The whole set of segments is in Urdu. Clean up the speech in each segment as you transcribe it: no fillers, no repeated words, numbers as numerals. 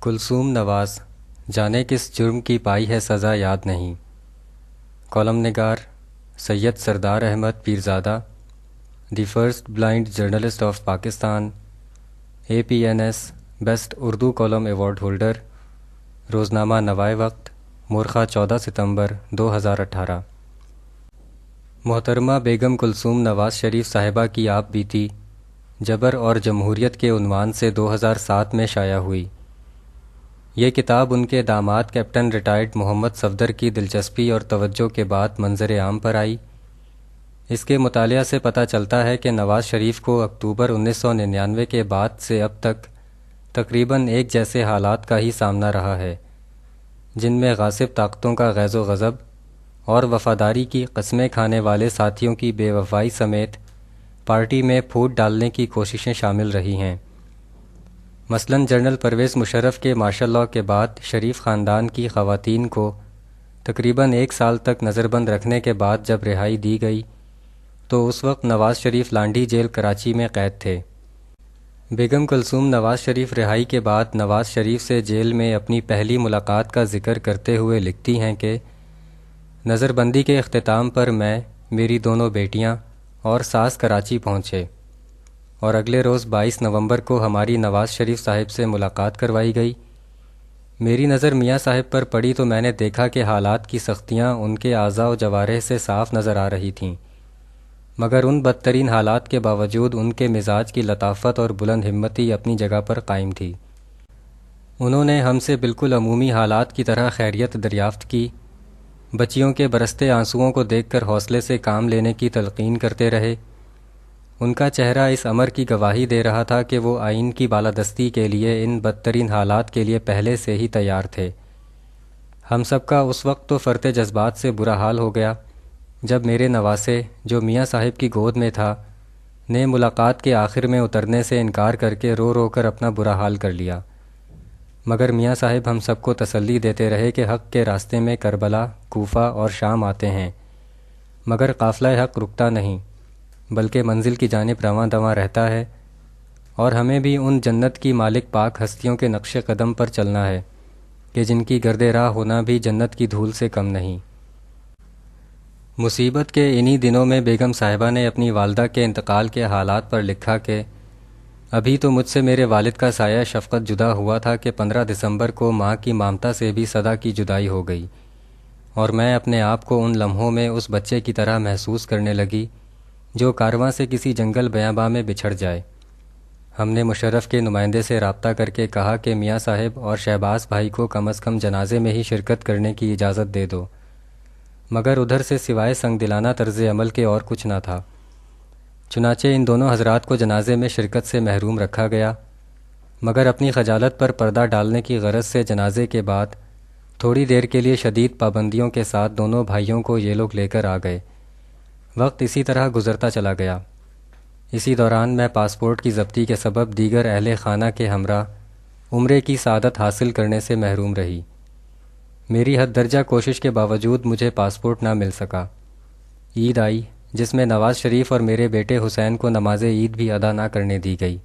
کلثوم نواز، جانے کس جرم کی پائی ہے سزا یاد نہیں۔ کالم نگار Syed Sardar Ahmed Pirzada, the first blind journalist of Pakistan, APNS best Urdu column award holder, روزنامہ نوائے وقت، مورخہ 14 ستمبر 2018۔ محترمہ بیگم کلثوم نواز شریف صاحبہ کی آپ بیتی جبر اور جمہوریت کے عنوان سے 2007 میں شائع ہوئی۔ یہ کتاب ان کے داماد کیپٹن ریٹائرڈ محمد صفدر کی دلچسپی اور توجہ کے بعد منظر عام پر آئی۔ اس کے مطالعہ سے پتہ چلتا ہے کہ نواز شریف کو اکتوبر 1999 کے بعد سے اب تک تقریباً ایک جیسے حالات کا ہی سامنا رہا ہے، جن میں غاصب طاقتوں کا غیظ و غضب اور وفاداری کی قسمیں کھانے والے ساتھیوں کی بے وفائی سمیت پارٹی میں پھوٹ ڈالنے کی کوششیں شامل رہی ہیں۔ مثلاً جنرل پرویز مشرف کے مارشل لاء کے بعد شریف خاندان کی خواتین کو تقریباً 1 سال تک نظر بند رکھنے کے بعد جب رہائی دی گئی تو اس وقت نواز شریف لانڈھی جیل کراچی میں قید تھے۔ بیگم کلثوم نواز شریف رہائی کے بعد نواز شریف سے جیل میں اپنی پہلی ملاقات کا ذکر کرتے ہوئے لکھتی ہیں کہ نظر بندی کے اختتام پر میں، میری دونوں بیٹیاں اور ساس کراچی پہنچے اور اگلے روز 22 نومبر کو ہماری نواز شریف صاحب سے ملاقات کروائی گئی۔ میری نظر میاں صاحب پر پڑی تو میں نے دیکھا کہ حالات کی سختیاں ان کے اعضاء و جوارح سے صاف نظر آ رہی تھیں، مگر ان بدترین حالات کے باوجود ان کے مزاج کی لطافت اور بلند ہمتی اپنی جگہ پر قائم تھی۔ انہوں نے ہم سے بالکل عمومی حالات کی طرح خیریت دریافت کی، بچیوں کے برستے آنسوؤں کو دیکھ کر حوصلے سے کام لینے کی تلقین کرتے رہے۔ ان کا چہرہ اس امر کی گواہی دے رہا تھا کہ وہ آئین کی بالادستی کے لیے ان بدترین حالات کے لیے پہلے سے ہی تیار تھے۔ ہم سب کا اس وقت تو فرط جذبات سے برا حال ہو گیا جب میرے نواسے، جو میاں صاحب کی گود میں تھا، نے ملاقات کے آخر میں اترنے سے انکار کر کے رو رو کر اپنا برا حال کر لیا، مگر میاں صاحب ہم سب کو تسلی دیتے رہے کہ حق کے راستے میں کربلا، کوفہ اور شام آتے ہیں، مگر قافلہ حق رکتا نہیں بلکہ منزل کی جانب رواں دواں رہتا ہے، اور ہمیں بھی ان جنت کی مالک پاک ہستیوں کے نقش قدم پر چلنا ہے کہ جن کی گرد راہ ہونا بھی جنت کی دھول سے کم نہیں۔ مصیبت کے انہی دنوں میں بیگم صاحبہ نے اپنی والدہ کے انتقال کے حالات پر لکھا کہ ابھی تو مجھ سے میرے والد کا سایہ شفقت جدا ہوا تھا کہ 15 دسمبر کو ماں کی مامتا سے بھی صدا کی جدائی ہو گئی، اور میں اپنے آپ کو ان لمحوں میں اس بچے کی طرح محسوس کرنے لگی جو کارواں سے کسی جنگل بیاباں میں بچھڑ جائے۔ ہم نے مشرف کے نمائندے سے رابطہ کر کے کہا کہ میاں صاحب اور شہباز بھائی کو کم از کم جنازے میں ہی شرکت کرنے کی اجازت دے دو، مگر ادھر سے سوائے سنگ دلانہ طرز عمل کے اور کچھ نہ تھا۔ چنانچہ ان دونوں حضرات کو جنازے میں شرکت سے محروم رکھا گیا، مگر اپنی خجالت پر پردہ ڈالنے کی غرض سے جنازے کے بعد تھوڑی دیر کے لیے شدید پابندیوں کے ساتھ دونوں بھائیوں کو یہ لوگ لے کر آ گئے۔ وقت اسی طرح گزرتا چلا گیا۔ اسی دوران میں پاسپورٹ کی ضبطی کے سبب دیگر اہل خانہ کے ہمراہ عمرے کی سعادت حاصل کرنے سے محروم رہی۔ میری حد درجہ کوشش کے باوجود مجھے پاسپورٹ نہ مل سکا۔ عید آئی جس میں نواز شریف اور میرے بیٹے حسین کو نماز عید بھی ادا نہ کرنے دی گئی۔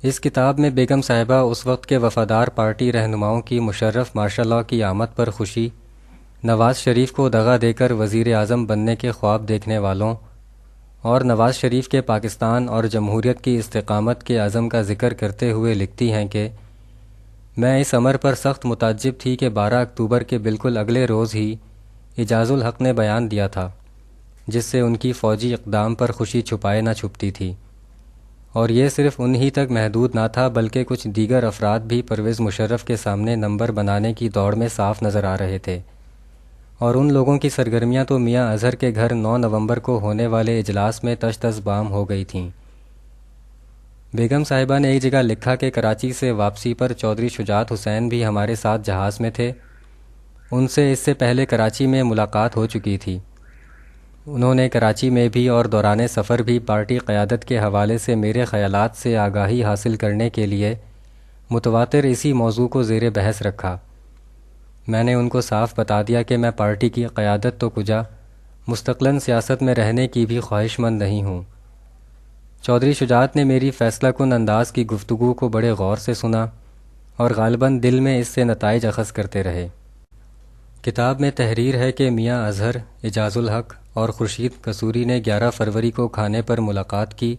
اس کتاب میں بیگم صاحبہ اس وقت کے وفادار پارٹی رہنماؤں کی مشرف مارشل لاء کی آمد پر خوشی، نواز شریف کو دغا دے کر وزیر اعظم بننے کے خواب دیکھنے والوں، اور نواز شریف کے پاکستان اور جمہوریت کی استقامت کے عزم کا ذکر کرتے ہوئے لکھتی ہیں کہ میں اس امر پر سخت متعجب تھی کہ 12 اکتوبر کے بالکل اگلے روز ہی اعجاز الحق نے بیان دیا تھا، جس سے ان کی فوجی اقدام پر خوشی چھپائے نہ چھپتی تھی، اور یہ صرف انہی تک محدود نہ تھا بلکہ کچھ دیگر افراد بھی پرویز مشرف کے سامنے نمبر بنانے کی دوڑ میں صاف نظر آ رہے تھے، اور ان لوگوں کی سرگرمیاں تو میاں اظہر کے گھر 9 نومبر کو ہونے والے اجلاس میں تش تش بام ہو گئی تھیں۔ بیگم صاحبہ نے ایک جگہ لکھا کہ کراچی سے واپسی پر چودھری شجاعت حسین بھی ہمارے ساتھ جہاز میں تھے، ان سے اس سے پہلے کراچی میں ملاقات ہو چکی تھی۔ انہوں نے کراچی میں بھی اور دوران سفر بھی پارٹی قیادت کے حوالے سے میرے خیالات سے آگاہی حاصل کرنے کے لیے متواتر اسی موضوع کو زیر بحث رکھا۔ میں نے ان کو صاف بتا دیا کہ میں پارٹی کی قیادت تو کجا، مستقلاً سیاست میں رہنے کی بھی خواہش مند نہیں ہوں۔ چودھری شجاعت نے میری فیصلہ کن انداز کی گفتگو کو بڑے غور سے سنا اور غالباً دل میں اس سے نتائج اخذ کرتے رہے۔ کتاب میں تحریر ہے کہ میاں اظہر، اعجاز الحق اور خورشید قصوری نے 11 فروری کو کھانے پر ملاقات کی۔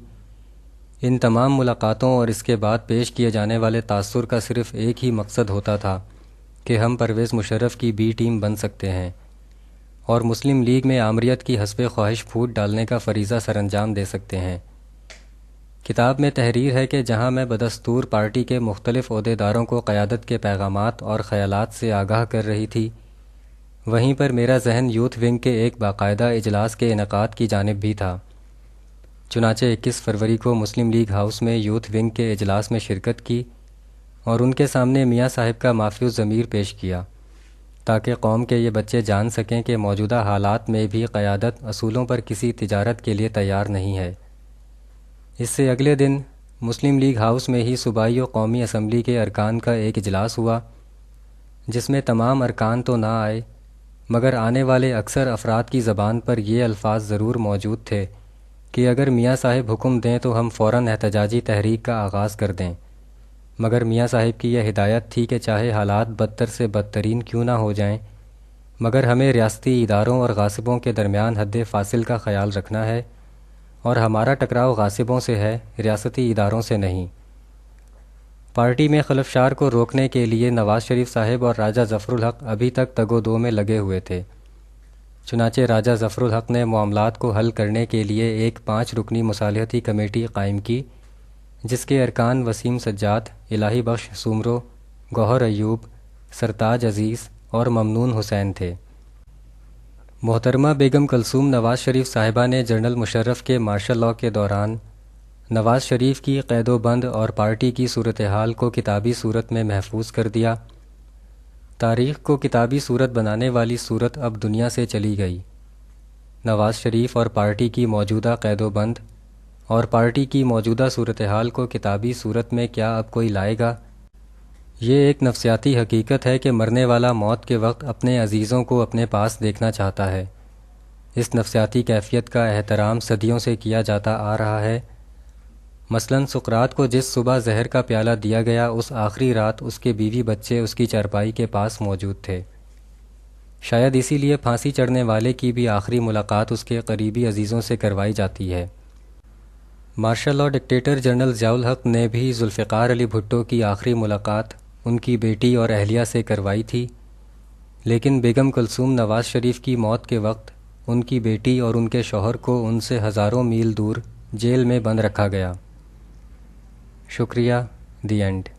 ان تمام ملاقاتوں اور اس کے بعد پیش کیے جانے والے تاثر کا صرف ایک ہی مقصد ہوتا تھا کہ ہم پرویز مشرف کی بی ٹیم بن سکتے ہیں اور مسلم لیگ میں آمریت کی حسب خواہش پھوٹ ڈالنے کا فریضہ سر انجام دے سکتے ہیں۔ کتاب میں تحریر ہے کہ جہاں میں بدستور پارٹی کے مختلف عہدیداروں کو قیادت کے پیغامات اور خیالات سے آگاہ کر رہی تھی، وہیں پر میرا ذہن یوتھ ونگ کے ایک باقاعدہ اجلاس کے انعقاد کی جانب بھی تھا۔ چنانچہ 21 فروری کو مسلم لیگ ہاؤس میں یوتھ ونگ کے اجلاس میں شرکت کی اور ان کے سامنے میاں صاحب کا مافی الضمیر پیش کیا تاکہ قوم کے یہ بچے جان سکیں کہ موجودہ حالات میں بھی قیادت اصولوں پر کسی تجارت کے لیے تیار نہیں ہے۔ اس سے اگلے دن مسلم لیگ ہاؤس میں ہی صوبائی و قومی اسمبلی کے ارکان کا ایک اجلاس ہوا، جس میں تمام ارکان تو نہ آئے مگر آنے والے اکثر افراد کی زبان پر یہ الفاظ ضرور موجود تھے کہ اگر میاں صاحب حکم دیں تو ہم فوراً احتجاجی تحریک کا آغاز کر دیں، مگر میاں صاحب کی یہ ہدایت تھی کہ چاہے حالات بدتر سے بدترین کیوں نہ ہو جائیں مگر ہمیں ریاستی اداروں اور غاصبوں کے درمیان حد فاصل کا خیال رکھنا ہے اور ہمارا ٹکراؤ غاصبوں سے ہے، ریاستی اداروں سے نہیں۔ پارٹی میں خلفشار کو روکنے کے لیے نواز شریف صاحب اور راجہ ظفر الحق ابھی تک تگ و دو میں لگے ہوئے تھے۔ چنانچہ راجہ ظفر الحق نے معاملات کو حل کرنے کے لیے ایک 5 رکنی مصالحتی کمیٹی قائم کی، جس کے ارکان وسیم سجاد، الہی بخش سومرو، گوہر ایوب، سرتاج عزیز اور ممنون حسین تھے۔ محترمہ بیگم کلثوم نواز شریف صاحبہ نے جنرل مشرف کے مارشل لاء کے دوران نواز شریف کی قید و بند اور پارٹی کی صورتحال کو کتابی صورت میں محفوظ کر دیا۔ تاریخ کو کتابی صورت بنانے والی صورت اب دنیا سے چلی گئی۔ نواز شریف اور پارٹی کی موجودہ قید و بند اور پارٹی کی موجودہ صورتحال کو کتابی صورت میں کیا اب کوئی لائے گا؟ یہ ایک نفسیاتی حقیقت ہے کہ مرنے والا موت کے وقت اپنے عزیزوں کو اپنے پاس دیکھنا چاہتا ہے۔ اس نفسیاتی کیفیت کا احترام صدیوں سے کیا جاتا آ رہا ہے۔ مثلاً سقراط کو جس صبح زہر کا پیالہ دیا گیا، اس آخری رات اس کے بیوی بچے اس کی چارپائی کے پاس موجود تھے۔ شاید اسی لیے پھانسی چڑھنے والے کی بھی آخری ملاقات اس کے قریبی عزیزوں سے کروائی جاتی ہے۔ Martial law dictator general Zia ulHaq نے بھی ذوالفقار علی بھٹو کی آخری ملاقات ان کی بیٹی اور اہلیہ سے کروائی تھی، لیکن بیگم کلثوم نواز شریف کی موت کے وقت ان کی بیٹی اور ان کے شوہر کو ان سے ہزاروں میل دور جیل میں بند رکھا گیا۔ شکریہ۔ The end.